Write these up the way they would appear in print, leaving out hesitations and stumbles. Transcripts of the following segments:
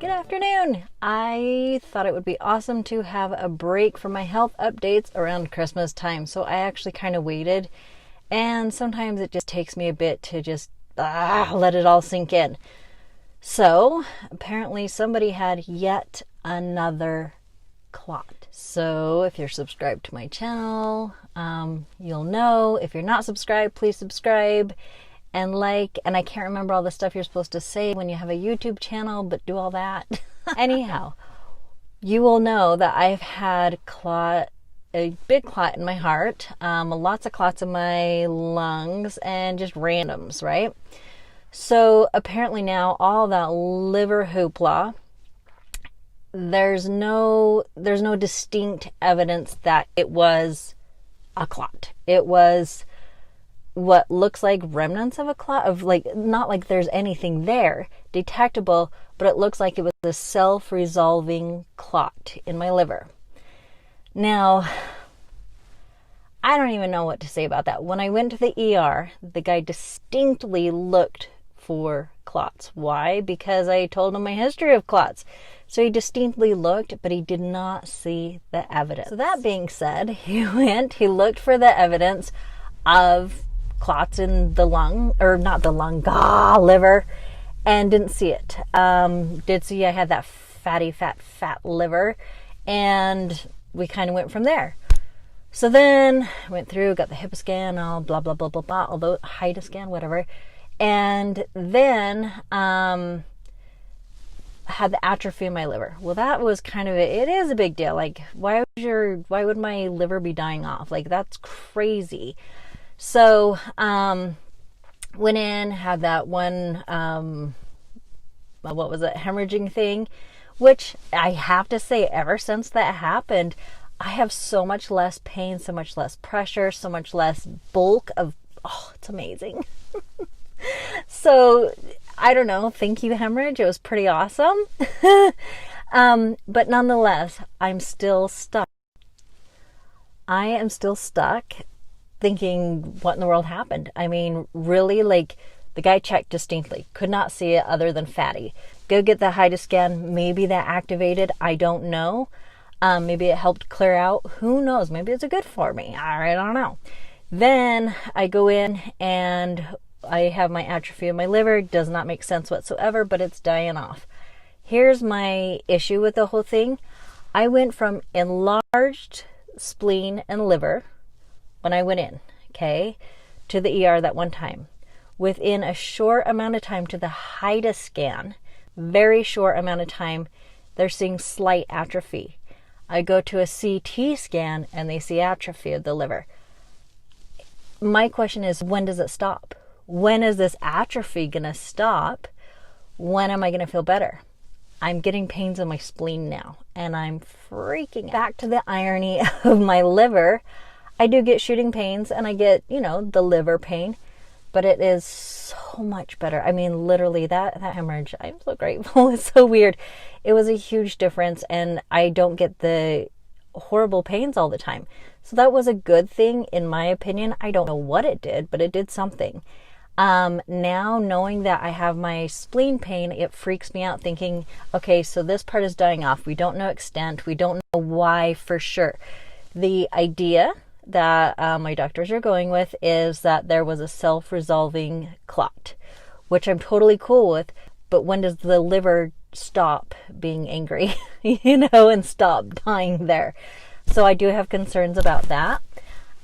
Good afternoon. I thought it would be awesome to have a break from my health updates around Christmas time, so I actually kind of waited, and sometimes it just takes me a bit to just let it all sink in. So apparently somebody had yet another clot. So if you're subscribed to my channel, you'll know. If you're not subscribed, please subscribe and like. And I can't remember all the stuff you're supposed to say when you have a YouTube channel, but do all that. Anyhow, you will know that I've had a big clot in my heart, lots of clots in my lungs, and just randoms, right? So apparently now all that liver hoopla, there's no distinct evidence that it was a clot. It was what looks like remnants of a clot, of not like there's anything there detectable, but it looks like it was a self-resolving clot in my liver. Now, I don't even know what to say about that. When I went to the ER, the guy distinctly looked for clots. Why? Because I told him my history of clots. So he distinctly looked, but he did not see the evidence. So that being said, he looked for the evidence of clots in the lung, or not the lung, liver, and didn't see it. Did see I had that fatty, fat liver, and we kind of went from there. So then went through, got the hip scan, all blah, blah, blah, blah, blah, although height scan, whatever. And then had the atrophy in my liver. Well, that was kind of it is a big deal. Like, why would my liver be dying off? Like, that's crazy. So went in, had that one hemorrhaging thing, which I have to say, ever since that happened, I have so much less pain, so much less pressure, so much less bulk of, it's amazing. So, I don't know, thank you, hemorrhage. It was pretty awesome. But nonetheless, I'm still stuck. I am still stuck thinking, what in the world happened? I mean, really, like, the guy checked distinctly. Could not see it other than fatty. Go get the height scan. Maybe that activated. I don't know. Maybe it helped clear out. Who knows? Maybe it's good for me. I don't know. Then I go in and I have my atrophy in my liver. Does not make sense whatsoever, but it's dying off. Here's my issue with the whole thing. I went from enlarged spleen and liver when I went in, okay, to the ER that one time. Within a short amount of time to the height scan, very short amount of time, they're seeing slight atrophy. I go to a CT scan and they see atrophy of the liver. My question is, when does it stop? When is this atrophy going to stop? When am I going to feel better? I'm getting pains in my spleen now, and I'm freaking out. Back to the irony of my liver. I do get shooting pains, and I get, the liver pain, but it is so much better. I mean, literally, that hemorrhage, I'm so grateful. It's so weird. It was a huge difference, and I don't get the horrible pains all the time. So that was a good thing, in my opinion. I don't know what it did, but it did something. Now, knowing that I have my spleen pain, it freaks me out thinking, okay, so this part is dying off. We don't know extent. We don't know why for sure. The idea that my doctors are going with is that there was a self-resolving clot, which I'm totally cool with. But when does the liver stop being angry, and stop dying there? So I do have concerns about that.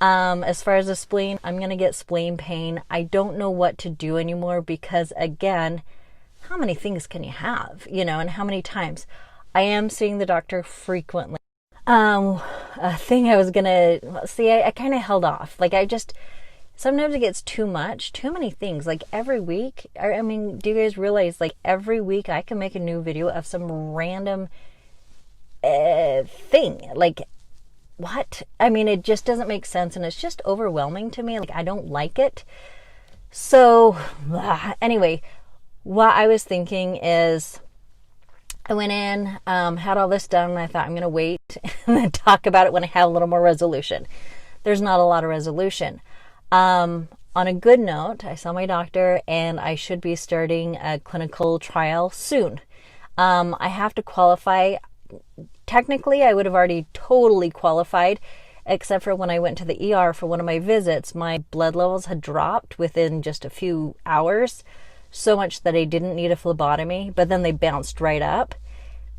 As far as the spleen, I'm going to get spleen pain. I don't know what to do anymore because, again, how many things can you have, and how many times? I am seeing the doctor frequently. A thing I was going to see, I kind of held off. Sometimes it gets too much, too many things. Like every week, I mean, do you guys realize, every week I can make a new video of some random thing. What? I mean, it just doesn't make sense, and it's just overwhelming to me. I don't like it. So, anyway, what I was thinking is, I went in, had all this done, and I thought I'm going to wait and then talk about it when I have a little more resolution. There's not a lot of resolution. On a good note, I saw my doctor, and I should be starting a clinical trial soon. I have to qualify. Technically, I would have already totally qualified, except for when I went to the ER for one of my visits, my blood levels had dropped within just a few hours, so much that I didn't need a phlebotomy, but then they bounced right up.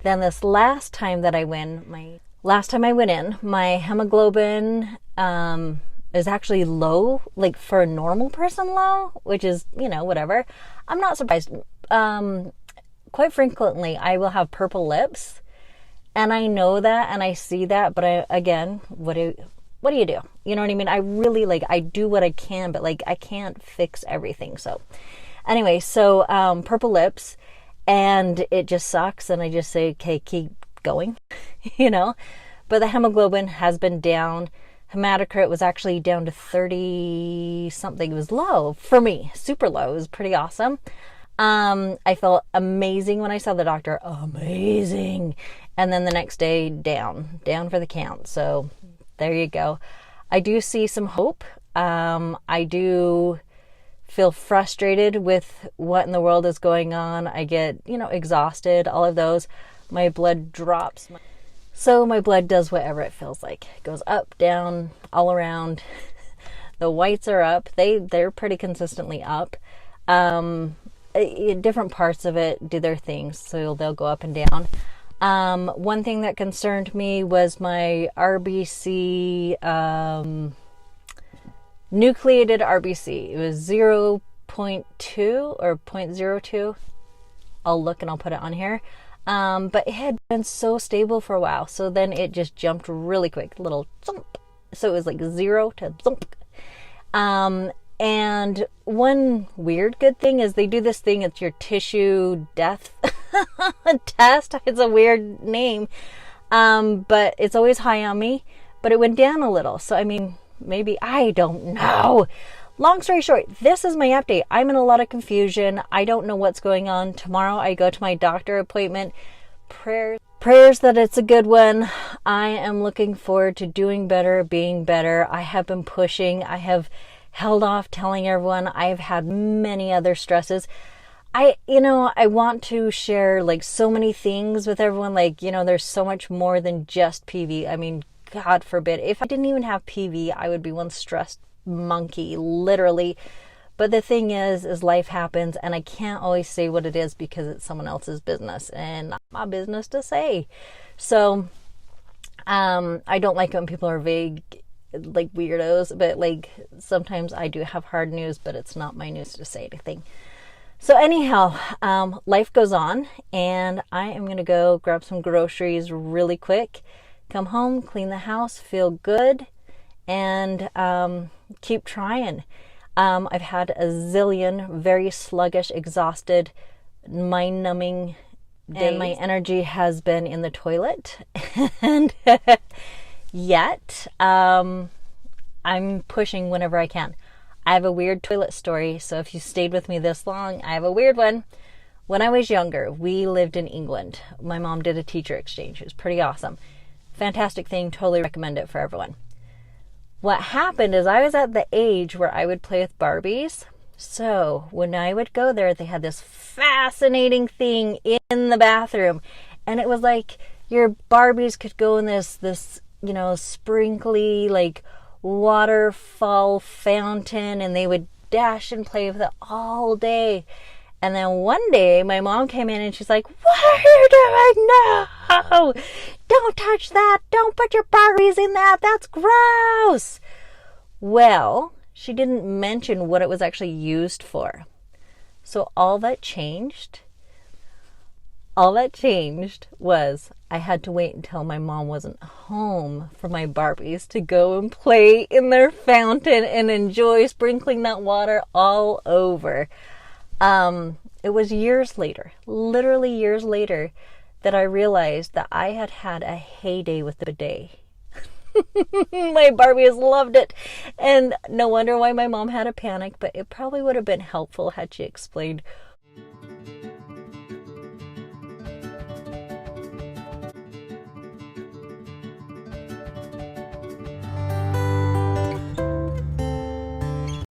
Then this last time that I went in, my hemoglobin is actually low, like for a normal person low, which is, whatever. I'm not surprised. Quite frequently, I will have purple lips, and I know that, and I see that, but again, what do you do? You know what I mean? I really, I do what I can, but, I can't fix everything. So, anyway, purple lips, and it just sucks, and I just say, okay, keep going, But the hemoglobin has been down. Hematocrit was actually down to 30 something. It was low for me, super low. It was pretty awesome. I felt amazing when I saw the doctor. Amazing. And then the next day, down for the count. So there you go. I do see some hope. I do feel frustrated with what in the world is going on. I get, exhausted, all of those. My blood drops. So my blood does whatever it feels like. It goes up, down, all around. The whites are up. They're pretty consistently up. Different parts of it do their things, so they'll go up and down. One thing that concerned me was my RBC, nucleated RBC. It was 0.2 or 0.02. I'll look and I'll put it on here. But it had been so stable for a while, so then it just jumped really quick, little thump. So it was like 0 to thump. And one weird good thing is they do this thing, it's your tissue death test. It's a weird name. But it's always high on me, but it went down a little. So, maybe, I don't know. Long story short, this is my update. I'm in a lot of confusion. I don't know what's going on. Tomorrow I go to my doctor appointment. Prayers that it's a good one. I am looking forward to doing better, being better. I have been pushing. I have held off telling everyone. I have had many other stresses. I want to share so many things with everyone. There's so much more than just PV. God forbid. If I didn't even have PV, I would be one stressed monkey, literally. But the thing is life happens, and I can't always say what it is because it's someone else's business and not my business to say. So I don't like when people are vague, like weirdos, but sometimes I do have hard news, but it's not my news to say anything. So anyhow, life goes on, and I am going to go grab some groceries really quick, come home, clean the house, feel good, and keep trying. I've had a zillion very sluggish, exhausted, mind-numbing days, and my energy has been in the toilet. And yet, I'm pushing whenever I can. I have a weird toilet story, so if you stayed with me this long, I have a weird one. When I was younger, we lived in England. My mom did a teacher exchange. It was pretty awesome. Fantastic thing. Totally recommend it for everyone. What happened is I was at the age where I would play with Barbies. So when I would go there, they had this fascinating thing in the bathroom. And it was like your Barbies could go in this sprinkly, waterfall fountain, and they would dash and play with it all day. And then one day my mom came in and she's like, "What are you doing? No! Don't touch that. Don't put your Barbies in that. That's gross." Well, she didn't mention what it was actually used for. So all that changed was I had to wait until my mom wasn't home for my Barbies to go and play in their fountain and enjoy sprinkling that water all over. It was years later, literally years later, that I realized that I had had a heyday with the bidet. My Barbies loved it. And no wonder why my mom had a panic, but it probably would have been helpful had she explained